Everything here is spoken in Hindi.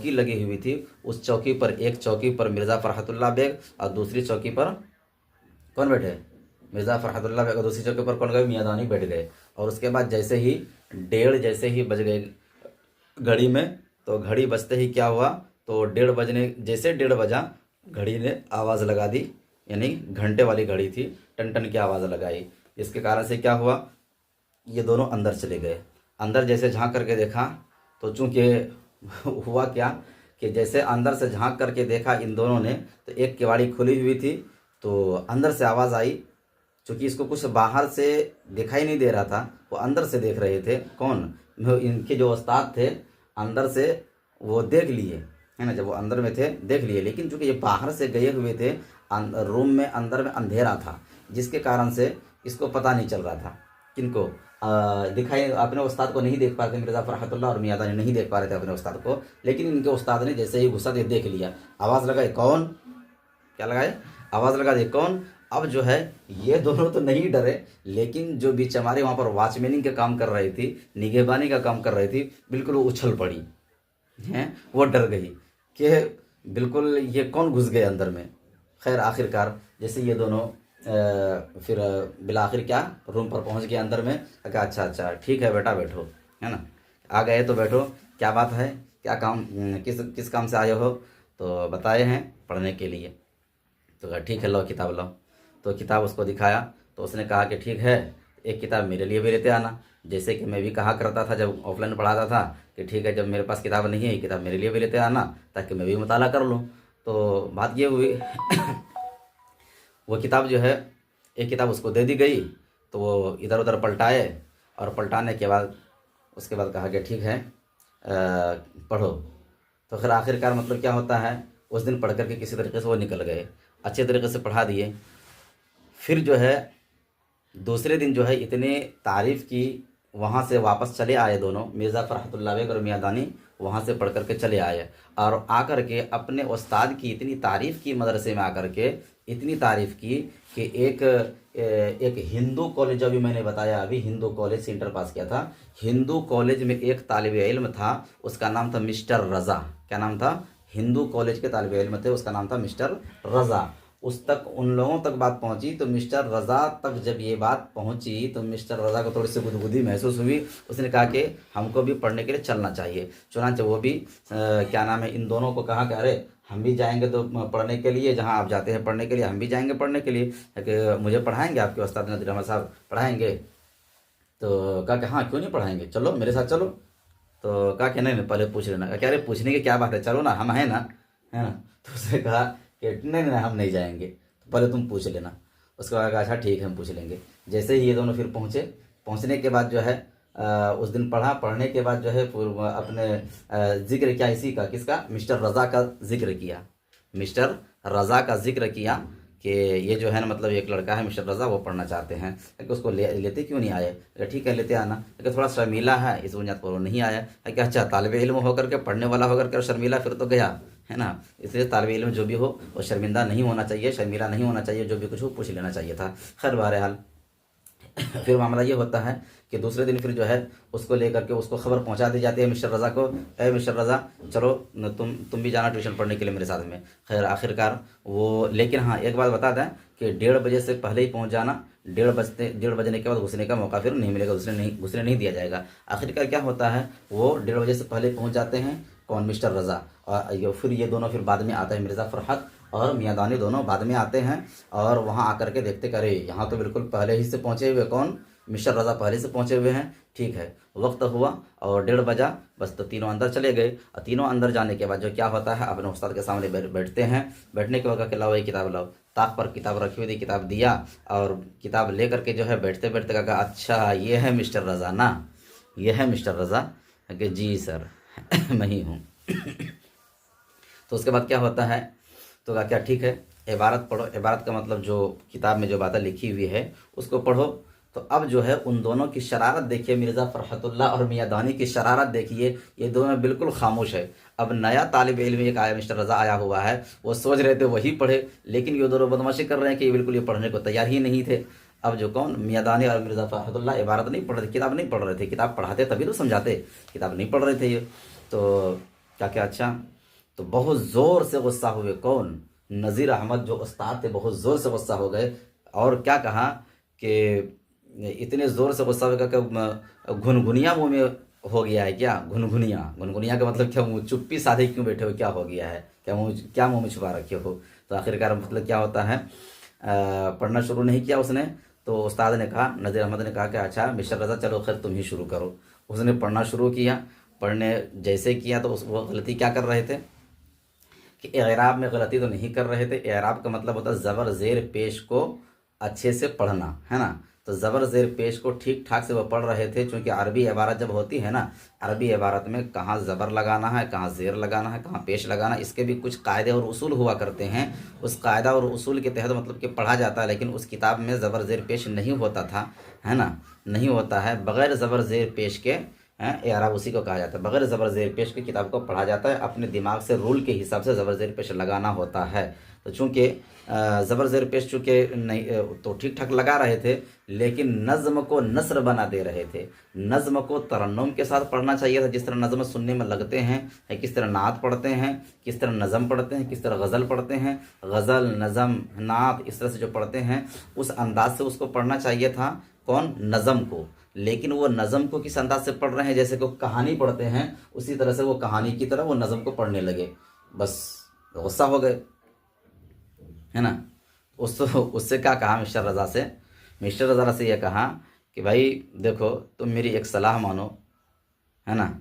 चौकी लगी हुई थी, उस चौकी पर, एक चौकी पर मिर्ज़ा फ़रहतुल्लाह बेग और दूसरी चौकी पर कौन बैठे? मिर्ज़ा फ़रहतुल्लाह बेग। और दूसरी चौकी पर कौन गए? मियाँदानी बैठ गए। और उसके बाद जैसे ही 1:30 जैसे ही बज गए घड़ी में, तो घड़ी बजते ही क्या हुआ, तो 1:30 बजने, जैसे 1:30 बजा, घड़ी ने आवाज़ लगा दी, यानी घंटे वाली घड़ी थी, टन टन की आवाज़ लगाई। इसके कारण से क्या हुआ, ये दोनों अंदर चले गए। अंदर जैसे झांक करके देखा, तो चूंकि हुआ क्या कि जैसे अंदर से झांक करके देखा इन दोनों ने, तो एक केवाड़ी खुली हुई थी, तो अंदर से आवाज़ आई। चूंकि इसको कुछ बाहर से दिखाई नहीं दे रहा था, वो अंदर से देख रहे थे। कौन? इनके जो उस्ताद थे, अंदर से वो देख लिए, है ना, जब वो अंदर में थे देख लिए। लेकिन चूंकि ये बाहर से गए हुए थे, रूम में अंदर में अंधेरा था, जिसके कारण से इसको पता नहीं चल रहा था। किनको? दिखाई, अपने उस्ताद को नहीं देख पा रहे थे, मिर्ज़ा फ़रहतुल्लाह और मियाँदानी नहीं देख पा रहे थे अपने उस्ताद को। लेकिन इनके उस्ताद ने जैसे ही गुस्सा देख लिया, आवाज़ लगाई, कौन? क्या लगाए? आवाज़ लगा दी, कौन? अब जो है ये दोनों तो नहीं डरे, लेकिन जो बीच हमारे वहाँ पर वॉचमैनिंग का काम कर रही थी, निगहबानी का काम कर रही थी, बिल्कुल वो उछल पड़ी हैं, वो डर गई कि बिल्कुल ये कौन घुस गए अंदर में। खैर आखिरकार जैसे ये दोनों फिर बिला आखिर क्या रूम पर पहुँच गए अंदर में। कहा अच्छा अच्छा ठीक है बेटा बैठो, है ना, आ गए तो बैठो, क्या बात है, क्या काम, किस किस काम से आए हो? तो बताए हैं पढ़ने के लिए। तो कहा ठीक है लो किताब लो। तो किताब उसको दिखाया, तो उसने कहा कि ठीक है, एक किताब मेरे लिए भी लेते आना। जैसे कि मैं भी कहा करता था जब ऑफलाइन पढ़ाता था कि ठीक है, जब मेरे पास किताब नहीं है, ये किताब मेरे लिए भी लेते आना, ताकि मैं भी मुताला कर लूँ। तो बात ये हुई वो किताब जो है, एक किताब उसको दे दी गई, तो वो इधर उधर पलटाए, और पलटाने के बाद उसके बाद कहा कि ठीक है पढ़ो। तो फिर आखिरकार मतलब क्या होता है, उस दिन पढ़ करके किसी तरीके से वो निकल गए, अच्छे तरीके से पढ़ा दिए। फिर जो है दूसरे दिन जो है इतने तारीफ़ की, वहाँ से वापस चले आए दोनों, मिर्ज़ा फ़रहतुल्लाह बेग और मियाँदानी वहाँ से पढ़ करके चले आए, और आकर के अपने उस्ताद की इतनी तारीफ़ की, मदरसे में आकर के इतनी तारीफ़ की कि एक हिंदू कॉलेज, अभी मैंने बताया, अभी हिंदू कॉलेज से इंटर पास किया था, हिंदू कॉलेज में एक तालिब इल्म था, उसका नाम था मिस्टर रज़ा। क्या नाम था? हिंदू कॉलेज के तालिब इल्म थे, उसका नाम था मिस्टर रज़ा। उस तक, उन लोगों तक बात पहुंची, तो मिस्टर रज़ा तक जब ये बात पहुंची, तो मिस्टर रज़ा को थोड़ी सी गुदगुदी महसूस हुई। उसने कहा कि हमको भी पढ़ने के लिए चलना चाहिए, चुनांचे वो भी क्या नाम है, इन दोनों को कहा कि अरे हम भी जाएंगे तो पढ़ने के लिए, जहाँ आप जाते हैं पढ़ने के लिए, हम भी जाएंगे पढ़ने के लिए, कि मुझे पढ़ाएंगे, आपके उस्ताद नदीर अहमद साहब पढ़ाएंगे? तो कहा कि हाँ क्यों नहीं पढ़ाएंगे, चलो मेरे साथ चलो। तो कहा कि नहीं नहीं पहले पूछ लेना। कहा अरे पूछने की क्या बात है, चलो ना, हम हैं ना, है ना। तो उसने कहा कि नहीं नहीं हम नहीं जाएंगे, तो पहले तुम पूछ लेना। उसके बाद कहा अच्छा ठीक है हम पूछ लेंगे। जैसे ही ये दोनों फिर पहुँचे, पहुँचने के बाद जो है उस दिन पढ़ा, पढ़ने के बाद जो है अपने जिक्र किया इसी का, किसका? मिस्टर रज़ा का जिक्र किया, मिस्टर रज़ा का जिक्र किया कि ये जो है ना, मतलब एक लड़का है मिस्टर रज़ा, वो पढ़ना चाहते हैं, कि उसको लेते क्यों नहीं आए? ठीक है लेते आना, लेकिन थोड़ा शर्मीला है, इस बुनियाद पर वो नहीं आया। कि अच्छा तालिब इल्म होकर के, पढ़ने वाला होकर के शर्मीला, फिर तो गया, है ना। इसलिए तालिब इल्म जो भी हो वो शर्मिंदा नहीं होना चाहिए, शर्मीला नहीं होना चाहिए, जो भी कुछ हो पूछ लेना चाहिए था। खैर बहरहाल फिर मामला ये होता है कि दूसरे दिन फिर जो है उसको लेकर के उसको खबर पहुंचा दी जाती है मिस्टर रज़ा को, ए मिस्टर रज़ा चलो तुम भी जाना ट्यूशन पढ़ने के लिए मेरे साथ में। खैर आखिरकार वो, लेकिन हाँ एक बात बता दें कि 1:30 बजे से पहले ही पहुंच जाना, 1:30 बजने के बाद घुसने का मौका फिर नहीं मिलेगा, घुसने नहीं दिया जाएगा। आखिरकार क्या होता है, वो 1:30 बजे से पहले पहुँच जाते हैं, कौन? मिस्टर रज़ा। और फिर ये दोनों फिर बाद में आता है, मिर्ज़ा फ़रहत और मियाँदानी दोनों बाद में आते हैं, और वहाँ आकर के देखते करे यहाँ तो बिल्कुल पहले ही से पहुँचे हुए, कौन? मिस्टर रज़ा पहले से पहुँचे हुए हैं। ठीक है, वक्त हुआ और 1:30 बजा, बस तो तीनों अंदर चले गए। और तीनों अंदर जाने के बाद जो क्या होता है, अपने उस्ताद के सामने बैठते हैं। बैठने के बाद लाओ ये किताब लाओ, ताक पर किताब रखी हुई थी, किताब दिया, और किताब ले करके जो है बैठते बैठते कहा अच्छा ये है मिस्टर रज़ा ना, ये है मिस्टर रज़ा? कि जी सर मैं ही हूँ तो उसके बाद क्या होता है, तो कहा क्या ठीक है इबारत पढ़ो। इबारत का मतलब जो किताब में जो बातें लिखी हुई है उसको पढ़ो। तो अब जो है उन दोनों की शरारत देखिए, मिर्ज़ा फ़रहतुल्लाह और मियाँदानी की शरारत देखिए, ये दोनों बिल्कुल खामोश है। अब नया तालिब इल्म एक आया, मिस्टर रज़ा आया हुआ है, वो सोच रहे थे वही पढ़े, लेकिन ये दोनों बदमाशी कर रहे हैं कि ये बिल्कुल ये पढ़ने को तैयार ही नहीं थे। अब जो कौन, मियाँदानी और मिर्ज़ा फ़रहतुल्लाह इबारत नहीं पढ़ रहे थे, किताब नहीं पढ़ रहे थे, किताब पढ़ाते तभी तो समझाते, किताब नहीं पढ़ रहे थे ये। तो क्या क्या अच्छा तो बहुत ज़ोर से गुस्सा हुए। कौन? नज़ीर अहमद जो उस्ताद थे, बहुत ज़ोर से गुस्सा हो गए और क्या कहा कि इतने ज़ोर से गुस्सा हो गया कि घुनघुनिया मुँह में हो गया है क्या? घुनघुनिया, घुनघुनिया का मतलब क्या? मुँह चुप्पी साधे क्यों बैठे हो? क्या हो गया है? क्या मुँह में छुपा रखे हो? तो आखिरकार मतलब क्या होता है, पढ़ना शुरू नहीं किया उसने। तो उस्ताद ने कहा, नज़ीर अहमद ने कहा कि अच्छा मिस्टर रज़ा चलो खैर तुम ही शुरू करो। उसने पढ़ना शुरू किया। पढ़ने जैसे किया तो वो गलती क्या कर रहे थे कि एराब में गलती तो नहीं कर रहे थे। एराब का मतलब होता है ज़बर ज़ेर पेश को अच्छे से पढ़ना, है ना। तो ज़बर ज़ेर पेश को ठीक ठाक से वो पढ़ रहे थे, क्योंकि अरबी इबारत जब होती है ना, अरबी इबारत में कहाँ ज़बर लगाना है, कहाँ ज़ेर लगाना है, कहाँ पेश लगाना, इसके भी कुछ कायदे और उसूल हुआ करते हैं। उस कायदा और उसूल के तहत मतलब कि पढ़ा जाता है, लेकिन उस किताब में ज़बर ज़ेर पेश नहीं होता था, है ना, नहीं होता है। बग़ैर ज़बर ज़ेर पेश के हैं एराब उसी को कहा जाता है। बगैर ज़बर ज़ेर पेश की किताब को पढ़ा जाता है, अपने दिमाग से रूल के हिसाब से ज़बर ज़ेर पेश लगाना होता है। तो चूँकि ज़बर ज़ेर पेश चूँकि नहीं तो ठीक ठाक लगा रहे थे, लेकिन नज़्म को नस्र बना दे रहे थे। नज़्म को तरन्नुम के साथ पढ़ना चाहिए था, जिस तरह नज़्म सुनने में लगते हैं, किस तरह नात पढ़ते हैं, किस तरह नज़म पढ़ते हैं, किस तरह गज़ल पढ़ते हैं, गज़ल नज़म नात इस तरह से जो पढ़ते हैं, उस अंदाज से उसको पढ़ना चाहिए था। कौन? नज़म को। लेकिन वो नज़म को किस अंदाज से पढ़ रहे हैं, जैसे को कहानी पढ़ते हैं, उसी तरह से वो कहानी की तरह वो नज़म को पढ़ने लगे। बस गुस्सा हो गए, है ना। उससे क्या कहा मिस्टर रज़ा से? मिस्टर रज़ा से ये कहा कि भाई देखो तुम मेरी एक सलाह मानो, है ना,